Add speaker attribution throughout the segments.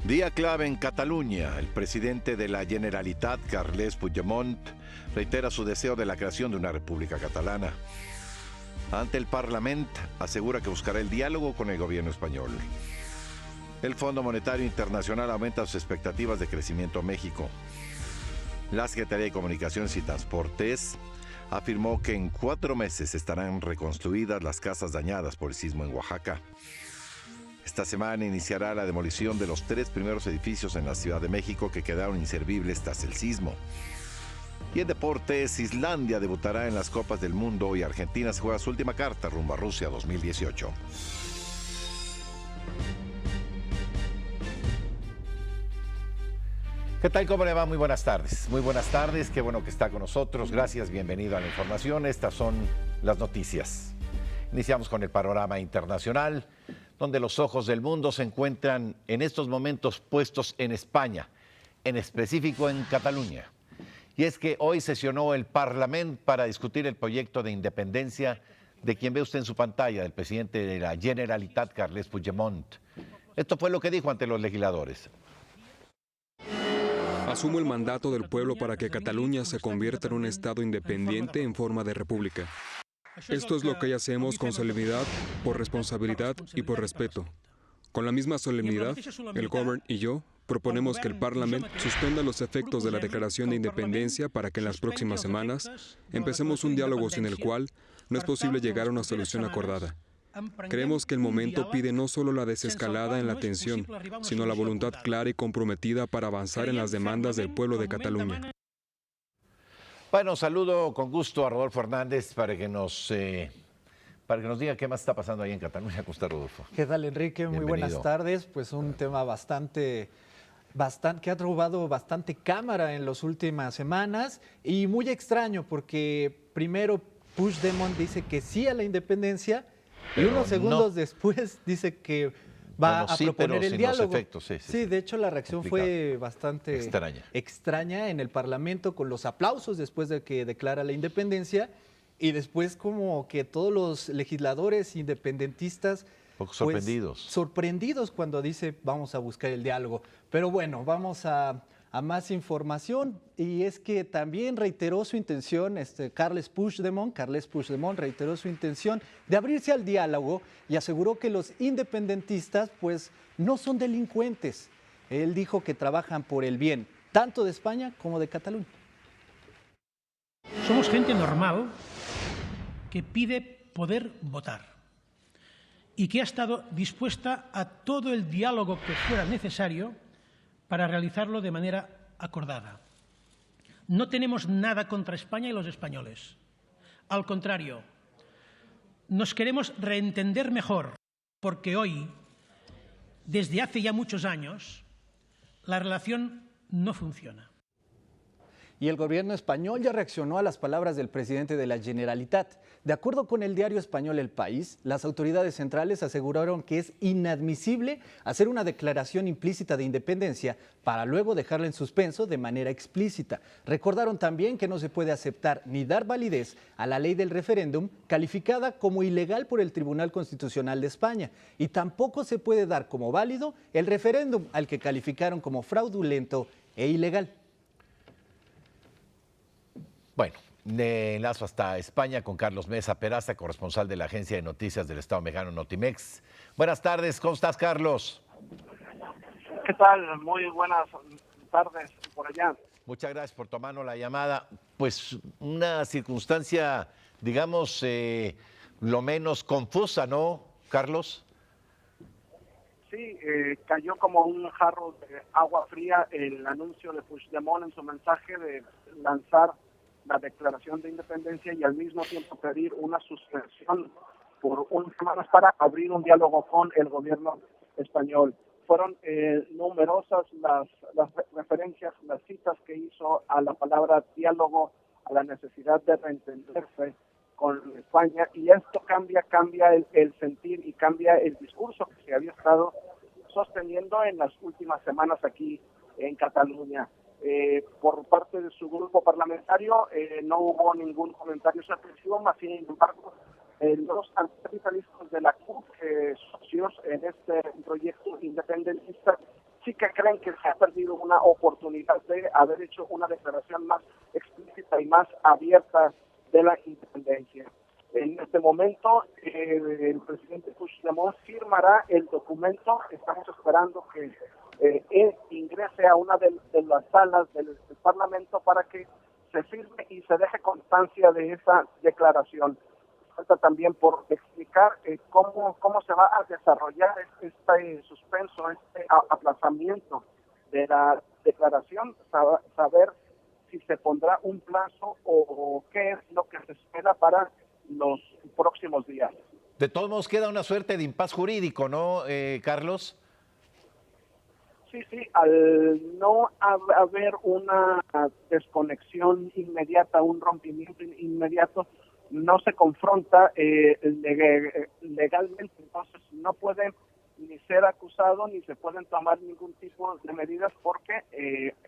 Speaker 1: Día clave en Cataluña. El presidente de la Generalitat, Carles Puigdemont, reitera su deseo de la creación de una república catalana. Ante el Parlamento, asegura que buscará el diálogo con el gobierno español. El Fondo Monetario Internacional aumenta sus expectativas de crecimiento a México. La Secretaría de Comunicaciones y Transportes afirmó que en 4 meses estarán reconstruidas las casas dañadas por el sismo en Oaxaca. Esta semana iniciará la demolición de los 3 primeros edificios en la Ciudad de México que quedaron inservibles tras el sismo. Y en deportes, Islandia debutará en las Copas del Mundo y Argentina se juega su última carta rumbo a Rusia 2018. ¿Qué tal? ¿Cómo le va? Muy buenas tardes. Muy buenas tardes. Qué bueno que está con nosotros. Gracias. Bienvenido a la información. Estas son las noticias. Iniciamos con el panorama internacional, donde los ojos del mundo se encuentran en estos momentos puestos en España, en específico en Cataluña. Y es que hoy sesionó el Parlamento para discutir el proyecto de independencia de quien ve usted en su pantalla, del presidente de la Generalitat, Carles Puigdemont. Esto fue lo que dijo ante los legisladores.
Speaker 2: Asumo el mandato del pueblo para que Cataluña se convierta en un estado independiente en forma de república. Esto es lo que hacemos con solemnidad, por responsabilidad y por respeto. Con la misma solemnidad, el Govern y yo proponemos que el Parlamento suspenda los efectos de la Declaración de Independencia para que en las próximas semanas empecemos un diálogo sin el cual no es posible llegar a una solución acordada. Creemos que el momento pide no solo la desescalada en la tensión, sino la voluntad clara y comprometida para avanzar en las demandas del pueblo de Cataluña.
Speaker 1: Bueno, saludo con gusto a Rodolfo Hernández para que nos diga qué más está pasando ahí en Cataluña. ¿Cómo está, Rodolfo?
Speaker 3: ¿Qué tal, Enrique? Muy buenas tardes. Pues un tema bastante que ha robado bastante cámara en las últimas semanas y muy extraño porque primero Puigdemont dice que sí a la independencia y unos segundos después dice que va a proponer el diálogo. Sí, de hecho la reacción fue bastante extraña en el Parlamento con los aplausos después de que declara la independencia y después como que todos los legisladores independentistas sorprendidos cuando dice vamos a buscar el diálogo. Pero bueno, vamos a más información y es que también reiteró su intención, Carles Puigdemont reiteró su intención de abrirse al diálogo y aseguró que los independentistas pues no son delincuentes. Él dijo que trabajan por el bien tanto de España como de Cataluña.
Speaker 4: Somos gente normal que pide poder votar y que ha estado dispuesta a todo el diálogo que fuera necesario para realizarlo de manera acordada. No tenemos nada contra España y los españoles. Al contrario, nos queremos reentender mejor, porque hoy, desde hace ya muchos años, la relación no funciona.
Speaker 3: Y el gobierno español ya reaccionó a las palabras del presidente de la Generalitat. De acuerdo con el diario español El País, las autoridades centrales aseguraron que es inadmisible hacer una declaración implícita de independencia para luego dejarla en suspenso de manera explícita. Recordaron también que no se puede aceptar ni dar validez a la ley del referéndum calificada como ilegal por el Tribunal Constitucional de España y tampoco se puede dar como válido el referéndum al que calificaron como fraudulento e ilegal.
Speaker 1: Bueno, me enlazo hasta España con Carlos Mesa Peraza, corresponsal de la agencia de noticias del Estado mexicano Notimex. Buenas tardes, ¿cómo estás, Carlos?
Speaker 5: ¿Qué tal? Muy buenas tardes por allá.
Speaker 1: Muchas gracias por tomarnos la llamada. Pues una circunstancia, digamos, lo menos confusa, ¿no, Carlos?
Speaker 5: Sí, cayó como un jarro de agua fría el anuncio de Puigdemont en su mensaje de lanzar la declaración de independencia y al mismo tiempo pedir una suspensión por unas semanas para abrir un diálogo con el gobierno español. Fueron numerosas las referencias, las citas que hizo a la palabra diálogo, a la necesidad de reentenderse con España, y esto cambia el sentir y cambia el discurso que se había estado sosteniendo en las últimas semanas aquí en Cataluña. Por parte de su grupo parlamentario no hubo ningún comentario sorpresivo, más sin embargo los anticapitalistas de la CUP, socios en este proyecto independentista, sí que creen que se ha perdido una oportunidad de haber hecho una declaración más explícita y más abierta de la independencia. En este momento, el presidente Puigdemont firmará el documento. Estamos esperando que él ingrese a una de las salas del Parlamento para que se firme y se deje constancia de esa declaración. Falta también por explicar cómo se va a desarrollar este suspenso, este aplazamiento de la declaración, saber si se pondrá un plazo o qué es lo que se espera para los próximos días.
Speaker 1: De todos modos, queda una suerte de impas jurídico, ¿no, Carlos?
Speaker 5: Sí, al no haber una desconexión inmediata, un rompimiento inmediato, no se confronta legalmente, entonces no puede ni ser acusado ni se pueden tomar ningún tipo de medidas porque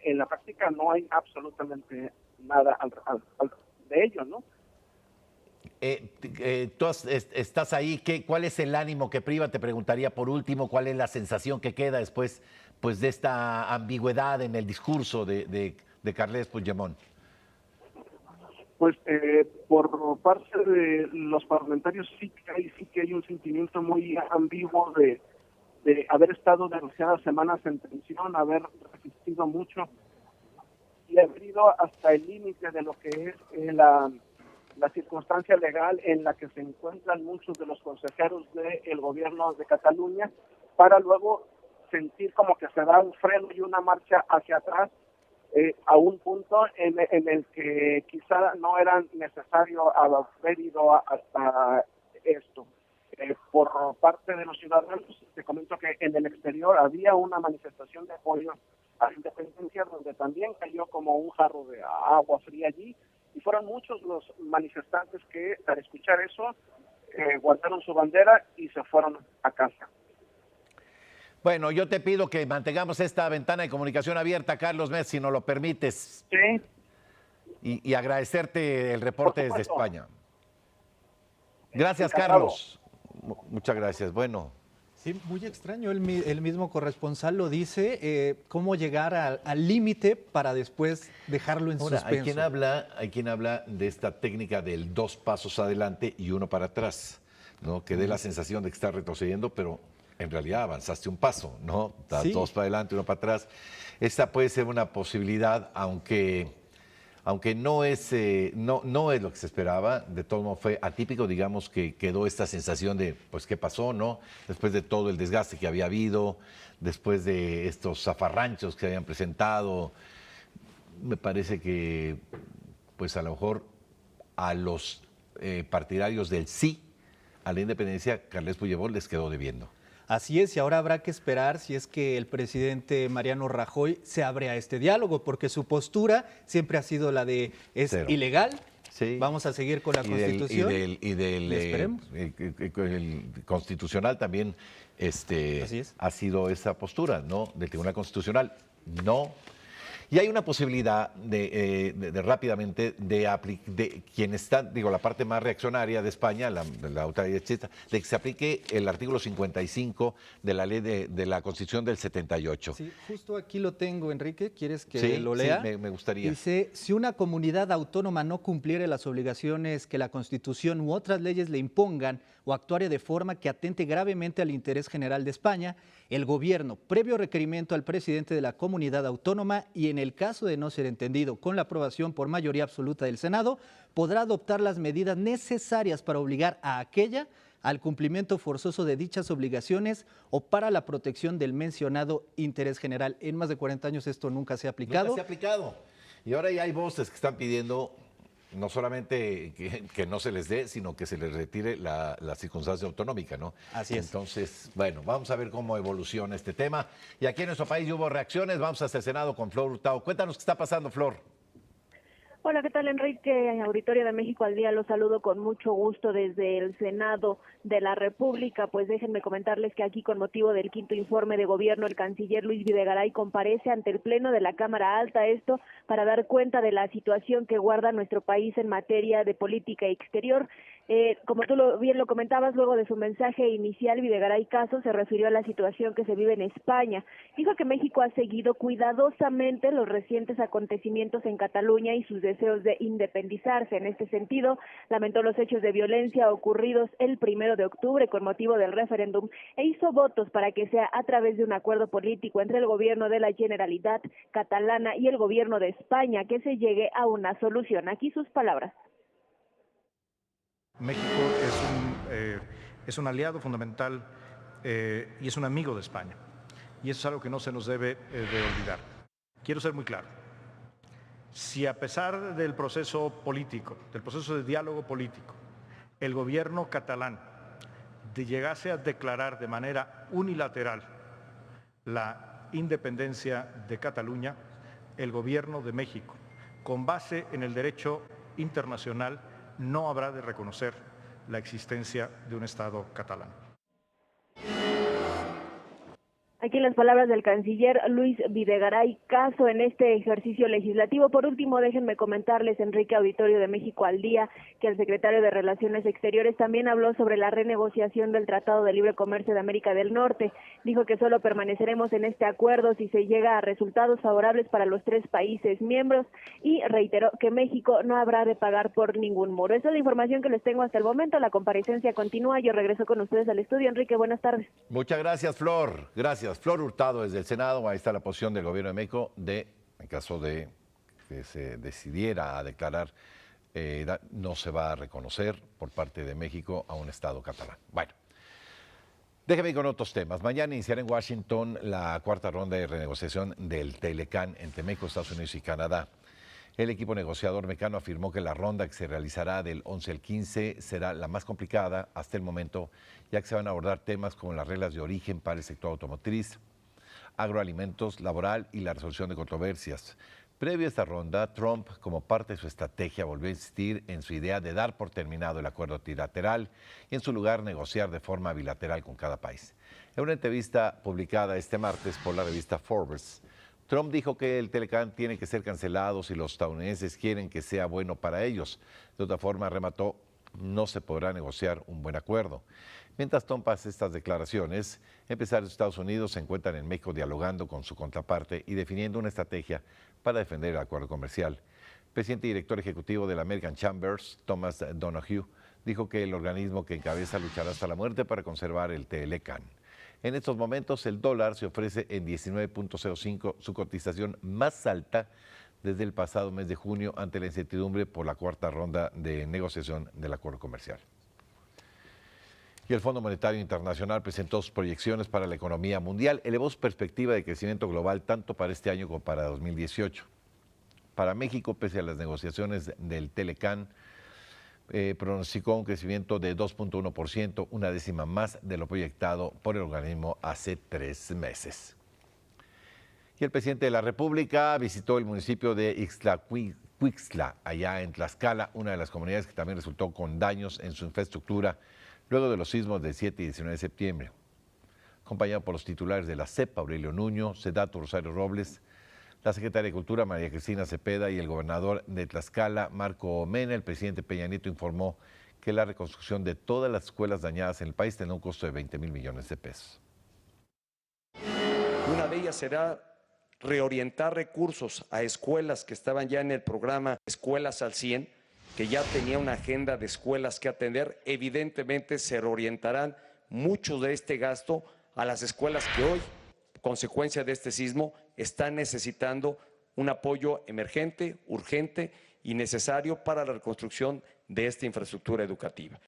Speaker 5: en la práctica no hay absolutamente nada de ello, ¿no?
Speaker 1: Tú estás ahí, ¿cuál es el ánimo que priva? Te preguntaría por último, ¿cuál es la sensación que queda después pues, de esta ambigüedad en el discurso de Carles Puigdemont?
Speaker 5: Pues por parte de los parlamentarios sí que hay un sentimiento muy ambiguo de haber estado demasiadas semanas en tensión, haber resistido mucho y haber ido hasta el límite de lo que es la circunstancia legal en la que se encuentran muchos de los consejeros del gobierno de Cataluña, para luego sentir como que se da un freno y una marcha hacia atrás a un punto en el que quizá no era necesario haber ido hasta esto. Por parte de los ciudadanos, te comento que en el exterior había una manifestación de apoyo a la independencia donde también cayó como un jarro de agua fría allí, y fueron muchos los manifestantes que al escuchar eso guardaron su bandera y se fueron a casa.
Speaker 1: Bueno, yo te pido que mantengamos esta ventana de comunicación abierta, Carlos Metz, si nos lo permites.
Speaker 5: Sí.
Speaker 1: Y agradecerte el reporte desde España. Gracias,
Speaker 5: Encantado.
Speaker 1: Carlos. Muchas gracias. Bueno.
Speaker 3: Sí, muy extraño, el mismo corresponsal lo dice, cómo llegar al límite para después dejarlo en
Speaker 1: Ahora,
Speaker 3: suspenso.
Speaker 1: hay quien habla de esta técnica del 2 pasos adelante y 1 para atrás, ¿no? Que dé la sensación de que está retrocediendo, pero en realidad avanzaste un paso, ¿no? Das
Speaker 3: Sí.
Speaker 1: 2 para adelante, 1 para atrás. Esta puede ser una posibilidad, aunque no es lo que se esperaba. De todo modo fue atípico, digamos, que quedó esta sensación de, pues, ¿qué pasó, no? Después de todo el desgaste que había habido, después de estos zafarranchos que se habían presentado, me parece que, pues, a lo mejor a los partidarios del sí a la independencia, Carles Puigdemont les quedó debiendo.
Speaker 3: Así es, y ahora habrá que esperar si es que el presidente Mariano Rajoy se abre a este diálogo, porque su postura siempre ha sido la de es
Speaker 1: Cero.
Speaker 3: ilegal,
Speaker 1: Sí.
Speaker 3: vamos a seguir con la Constitución. Esperemos.
Speaker 1: El constitucional también
Speaker 3: Así es.
Speaker 1: ha sido esa postura, ¿no? Del Tribunal Constitucional, no. Y hay una posibilidad de rápidamente de quien está, digo, la parte más reaccionaria de España, la ultraderechista, de que se aplique el artículo 55 de la ley de la Constitución del 78.
Speaker 3: Sí, justo aquí lo tengo, Enrique, ¿quieres que
Speaker 1: Sí,
Speaker 3: lo lea?
Speaker 1: sí, me gustaría.
Speaker 3: Dice, si una comunidad autónoma no cumpliere las obligaciones que la Constitución u otras leyes le impongan o actuare de forma que atente gravemente al interés general de España, el gobierno, previo requerimiento al presidente de la comunidad autónoma y en el caso de no ser entendido con la aprobación por mayoría absoluta del Senado, podrá adoptar las medidas necesarias para obligar a aquella al cumplimiento forzoso de dichas obligaciones o para la protección del mencionado interés general. En más de 40 años esto nunca se ha aplicado.
Speaker 1: Nunca se ha aplicado. Y ahora ya hay voces que están pidiendo no solamente que no se les dé, sino que se les retire la circunstancia autonómica, ¿no?
Speaker 3: Así es.
Speaker 1: Entonces, bueno, vamos a ver cómo evoluciona este tema. Y aquí en nuestro país hubo reacciones. Vamos hasta el Senado con Flor Hurtado. Cuéntanos qué está pasando, Flor.
Speaker 6: Hola, ¿qué tal, Enrique? Auditorio de México al Día, los saludo con mucho gusto desde el Senado de la República. Pues déjenme comentarles que aquí, con motivo del quinto informe de gobierno, el canciller Luis Videgaray comparece ante el Pleno de la Cámara Alta, esto para dar cuenta de la situación que guarda nuestro país en materia de política exterior. Como tú bien lo comentabas, luego de su mensaje inicial, Videgaray Caso se refirió a la situación que se vive en España. Dijo que México ha seguido cuidadosamente los recientes acontecimientos en Cataluña y sus deseos de independizarse. En este sentido, lamentó los hechos de violencia ocurridos el 1 de octubre con motivo del referéndum e hizo votos para que sea a través de un acuerdo político entre el gobierno de la Generalitat catalana y el gobierno de España que se llegue a una solución. Aquí sus palabras.
Speaker 7: México es un aliado fundamental y es un amigo de España. Y eso es algo que no se nos debe de olvidar. Quiero ser muy claro. Si a pesar del proceso político, del proceso de diálogo político, el gobierno catalán llegase a declarar de manera unilateral la independencia de Cataluña, el gobierno de México, con base en el derecho internacional, no habrá de reconocer la existencia de un Estado catalán.
Speaker 6: Aquí las palabras del canciller Luis Videgaray Caso en este ejercicio legislativo. Por último, déjenme comentarles, Enrique, Auditorio de México al Día, que el secretario de Relaciones Exteriores también habló sobre la renegociación del Tratado de Libre Comercio de América del Norte. Dijo que solo permaneceremos en este acuerdo si se llega a resultados favorables para los 3 países miembros y reiteró que México no habrá de pagar por ningún muro. Esa es la información que les tengo hasta el momento. La comparecencia continúa. Yo regreso con ustedes al estudio. Enrique, buenas tardes.
Speaker 1: Muchas gracias, Flor. Gracias. Flor Hurtado desde el Senado. Ahí está la posición del gobierno de México en caso de que se decidiera a declarar, no se va a reconocer por parte de México a un Estado catalán. Bueno, déjeme ir con otros temas. Mañana iniciará en Washington la 4ª ronda de renegociación del Telecán entre México, Estados Unidos y Canadá. El equipo negociador mexicano afirmó que la ronda que se realizará del 11 al 15 será la más complicada hasta el momento, ya que se van a abordar temas como las reglas de origen para el sector automotriz, agroalimentos, laboral y la resolución de controversias. Previo a esta ronda, Trump, como parte de su estrategia, volvió a insistir en su idea de dar por terminado el acuerdo trilateral y en su lugar negociar de forma bilateral con cada país. En una entrevista publicada este martes por la revista Forbes, Trump dijo que el Telecán tiene que ser cancelado si los estadounidenses quieren que sea bueno para ellos. De otra forma, remató, no se podrá negociar un buen acuerdo. Mientras Trump hace estas declaraciones, empresarios de Estados Unidos se encuentran en México dialogando con su contraparte y definiendo una estrategia para defender el acuerdo comercial. El presidente y director ejecutivo de la American Chambers, Thomas Donahue, dijo que el organismo que encabeza luchará hasta la muerte para conservar el Telecán. En estos momentos, el dólar se ofrece en 19.05, su cotización más alta desde el pasado mes de junio ante la incertidumbre por la 4ª ronda de negociación del acuerdo comercial. Y el Fondo Monetario Internacional presentó sus proyecciones para la economía mundial, elevó su perspectiva de crecimiento global tanto para este año como para 2018. Para México, pese a las negociaciones del Telecán, pronosticó un crecimiento de 2.1%, una décima más de lo proyectado por el organismo hace 3 meses. Y el presidente de la República visitó el municipio de Ixtlahuixtla, allá en Tlaxcala, una de las comunidades que también resultó con daños en su infraestructura luego de los sismos del 7 y 19 de septiembre. Acompañado por los titulares de la CEP, Aurelio Nuño, Sedato Rosario Robles, la secretaria de Cultura, María Cristina Cepeda, y el gobernador de Tlaxcala, Marco Mena, el presidente Peña Nieto informó que la reconstrucción de todas las escuelas dañadas en el país tendrá un costo de 20,000 millones de pesos.
Speaker 8: Una de ellas será reorientar recursos a escuelas que estaban ya en el programa Escuelas al 100, que ya tenía una agenda de escuelas que atender. Evidentemente se reorientarán mucho de este gasto a las escuelas que hoy, consecuencia de este sismo, están necesitando un apoyo emergente, urgente y necesario para la reconstrucción de esta infraestructura educativa.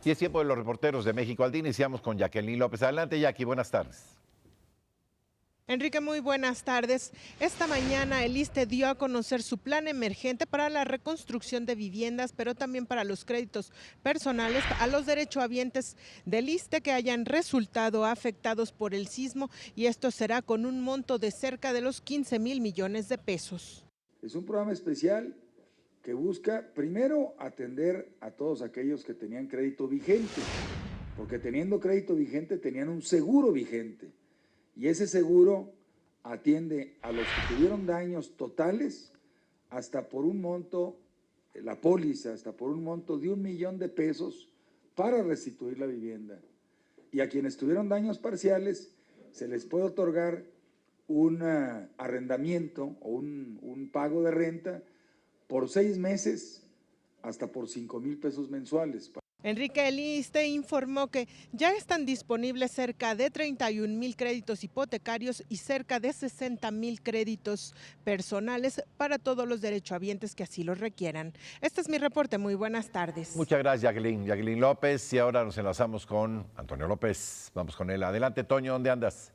Speaker 1: Y es tiempo de los reporteros de México al Día. Iniciamos con Jacqueline López. Adelante, Jackie, buenas tardes.
Speaker 9: Enrique, muy buenas tardes. Esta mañana el ISSSTE dio a conocer su plan emergente para la reconstrucción de viviendas, pero también para los créditos personales a los derechohabientes del ISSSTE que hayan resultado afectados por el sismo, y esto será con un monto de cerca de los 15,000 millones de pesos.
Speaker 10: Es un programa especial que busca primero atender a todos aquellos que tenían crédito vigente, porque teniendo crédito vigente tenían un seguro vigente. Y ese seguro atiende a los que tuvieron daños totales hasta por un monto, la póliza, hasta por un monto de 1 millón de pesos para restituir la vivienda. Y a quienes tuvieron daños parciales se les puede otorgar un arrendamiento o un pago de renta por 6 meses hasta por 5,000 pesos mensuales.
Speaker 9: Enrique, el ISSSTE informó que ya están disponibles cerca de 31,000 créditos hipotecarios y cerca de 60,000 créditos personales para todos los derechohabientes que así los requieran. Este es mi reporte. Muy buenas tardes.
Speaker 1: Muchas gracias, Jacqueline López. Y ahora nos enlazamos con Antonio López. Vamos con él. Adelante, Toño, ¿dónde andas?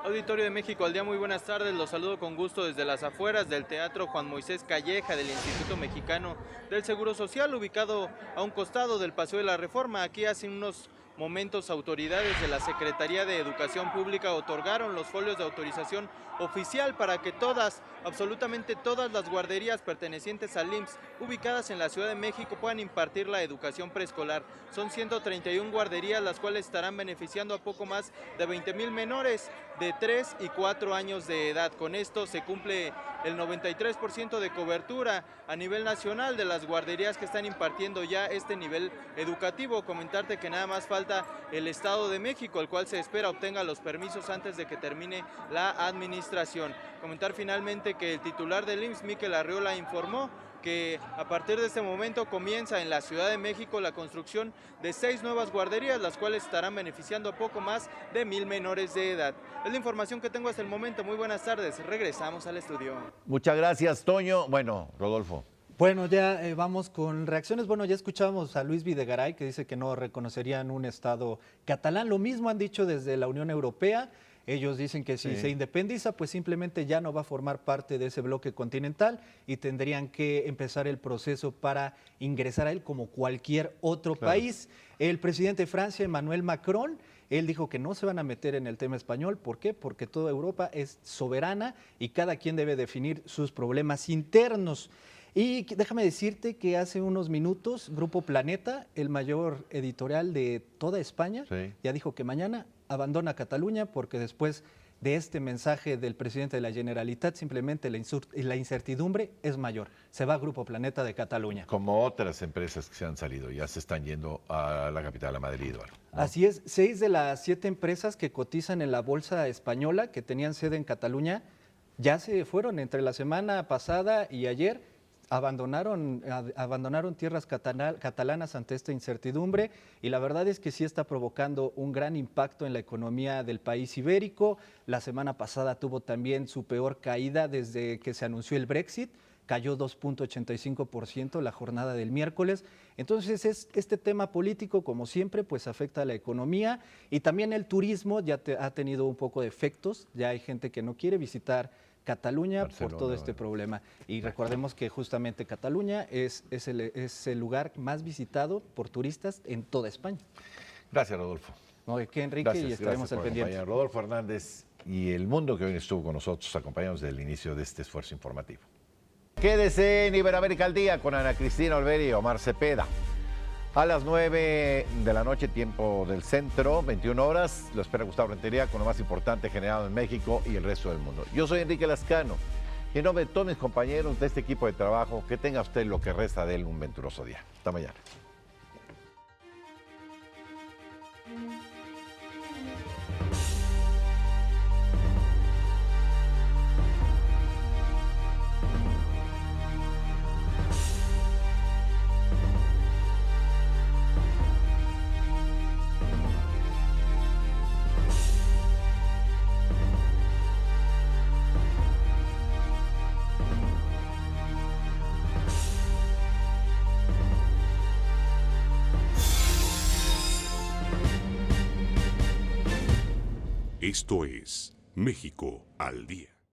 Speaker 11: Auditorio de México al día, muy buenas tardes, los saludo con gusto desde las afueras del Teatro Juan Moisés Calleja del Instituto Mexicano del Seguro Social, ubicado a un costado del Paseo de la Reforma. Aquí hace unos momentos autoridades de la Secretaría de Educación Pública otorgaron los folios de autorización oficial para que todas, absolutamente todas las guarderías pertenecientes al IMSS ubicadas en la Ciudad de México puedan impartir la educación preescolar. Son 131 guarderías las cuales estarán beneficiando a poco más de 20,000 menores de 3 y 4 años de edad. Con esto se cumple el 93% de cobertura a nivel nacional de las guarderías que están impartiendo ya este nivel educativo. Comentarte que nada más falta el Estado de México, el cual se espera obtenga los permisos antes de que termine la administración. Comentar finalmente que el titular del IMSS, Miquel Arriola, informó que a partir de este momento comienza en la Ciudad de México la construcción de 6 nuevas guarderías, las cuales estarán beneficiando a poco más de 1,000 menores de edad. Es la información que tengo hasta el momento. Muy buenas tardes. Regresamos al estudio.
Speaker 1: Muchas gracias, Toño. Bueno, Rodolfo.
Speaker 3: Bueno, ya vamos con reacciones. Bueno, ya escuchábamos a Luis Videgaray, que dice que no reconocerían un Estado catalán. Lo mismo han dicho desde la Unión Europea. Ellos dicen que si se independiza, pues simplemente ya no va a formar parte de ese bloque continental y tendrían que empezar el proceso para ingresar a él como cualquier otro país. El presidente de Francia, Emmanuel Macron, él dijo que no se van a meter en el tema español. ¿Por qué? Porque toda Europa es soberana y cada quien debe definir sus problemas internos. Y déjame decirte que hace unos minutos Grupo Planeta, el mayor editorial de toda España, ya dijo que mañana abandona Cataluña porque después de este mensaje del presidente de la Generalitat simplemente la incertidumbre es mayor. Se va Grupo Planeta de Cataluña.
Speaker 1: Como otras empresas que se han salido, ya se están yendo a la capital, a Madrid. ¿No?
Speaker 3: Así es, 6 de las 7 empresas que cotizan en la bolsa española, que tenían sede en Cataluña, ya se fueron entre la semana pasada y ayer. Abandonaron tierras catalanas ante esta incertidumbre y la verdad es que sí está provocando un gran impacto en la economía del país ibérico. La semana pasada tuvo también su peor caída desde que se anunció el Brexit, cayó 2.85% la jornada del miércoles. Entonces este tema político, como siempre, pues afecta a la economía y también el turismo ya ha tenido un poco de efectos, ya hay gente que no quiere visitar Cataluña por todo este problema. Y recordemos que justamente Cataluña es el lugar más visitado por turistas en toda España.
Speaker 1: Gracias, Rodolfo.
Speaker 3: No, que Enrique,
Speaker 1: gracias,
Speaker 3: y estaremos al pendiente.
Speaker 1: Rodolfo Hernández y el mundo que hoy estuvo con nosotros, acompañados desde el inicio de este esfuerzo informativo. Quédese en Iberoamérica al Día con Ana Cristina Olvera y Omar Cepeda. A las 9 de la noche, tiempo del centro, 21 horas, lo espera Gustavo Rentería con lo más importante generado en México y el resto del mundo. Yo soy Enrique Lascano y en nombre de todos mis compañeros de este equipo de trabajo, que tenga usted lo que resta de él un venturoso día. Hasta mañana.
Speaker 12: Esto es México al Día.